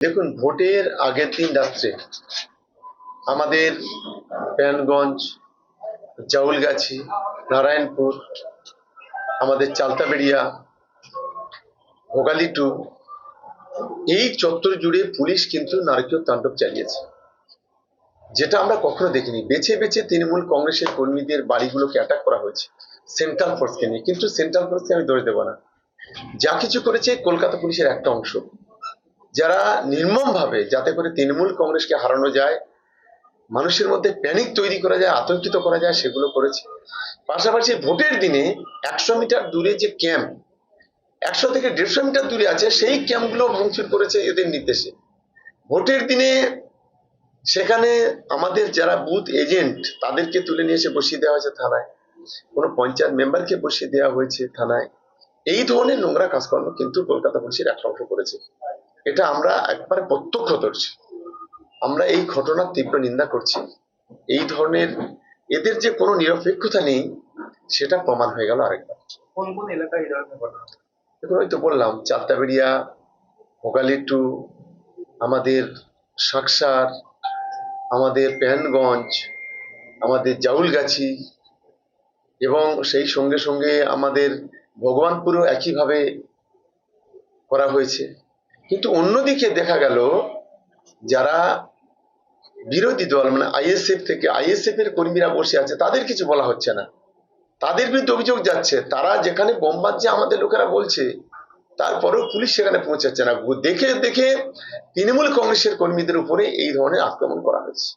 দেখুন, ভোটের আগের দিন রাত্রে আমাদের প্যানগঞ্জ, জাউলগাছি, নারায়ণপুর, আমাদের চালতাবেড়িয়া, ভোগালী টু এই চত্বর জুড়ে পুলিশ কিন্তু নারকীয় তাণ্ডব চালিয়েছে, যেটা আমরা কখনো দেখিনি। বেছে বেছে তৃণমূল কংগ্রেসের কর্মীদের বাড়িগুলোকে অ্যাটাক করা হয়েছে সেন্ট্রাল ফোর্সকে নিয়ে। কিন্তু সেন্ট্রাল ফোর্সকে আমি দোষ দেবো না, যা কিছু করেছে কলকাতা পুলিশের একটা অংশ, যারা নির্মমভাবে যাতে করে তৃণমূল কংগ্রেসকে হারানো যায়, মানুষের মধ্যে প্যানিক তৈরি করা যায়, আতঙ্কিত করা যায়, সেগুলো করেছে। পাশাপাশি ভোটের দিনে 100 মিটার দূরে যে ক্যাম্প, 100 থেকে 150 মিটার দূরে আছে, সেই ক্যাম্পগুলো ভাঙচুর করেছে এদের নির্দেশে। ভোটের দিনে সেখানে আমাদের যারা বুথ এজেন্ট তাদেরকে তুলে নিয়ে এসে বসিয়ে দেওয়া হয়েছে থানায়, কোনো পঞ্চায়েত মেম্বারকে বসিয়ে দেওয়া হয়েছে থানায়। এই ধরনের নোংরা কাজকর্ম কিন্তু কলকাতা পুলিশের একটা অংশ করেছে। এটা আমরা একবারে প্রত্যক্ষদর্শী। আমরা এই ঘটনার তীব্র নিন্দা করছি। এই ধরনের এদের যে কোনো নিরপেক্ষতা নেই সেটা প্রমাণ হয়ে গেল আরেকবার। কোন কোন এলাকায় এই ধরনের ঘটনা? এখন ওই তো বললাম, চালতাবেড়িয়া, ভোগালী টু, আমাদের শাকসার, আমাদের প্যানগঞ্জ, আমাদের জাউলগাছি, এবং সেই সঙ্গে সঙ্গে আমাদের ভগবানপুরও একইভাবে করা হয়েছে। কিন্তু অন্যদিকে দেখা গেল যারা বিরোধী দল, মানে আইএসএফ থেকে আইএসএফ এর কর্মীরা বসে আছে, তাদের কিছু বলা হচ্ছে না, তাদের বিরুদ্ধে অভিযোগ যাচ্ছে। তারা যেখানে বোম বাজছে আমাদের লোকেরা বলছে, তারপরেও পুলিশ সেখানে পৌঁছাচ্ছে না। দেখে দেখে তৃণমূল কংগ্রেসের কর্মীদের উপরে এই ধরনের আক্রমণ করা হয়েছে।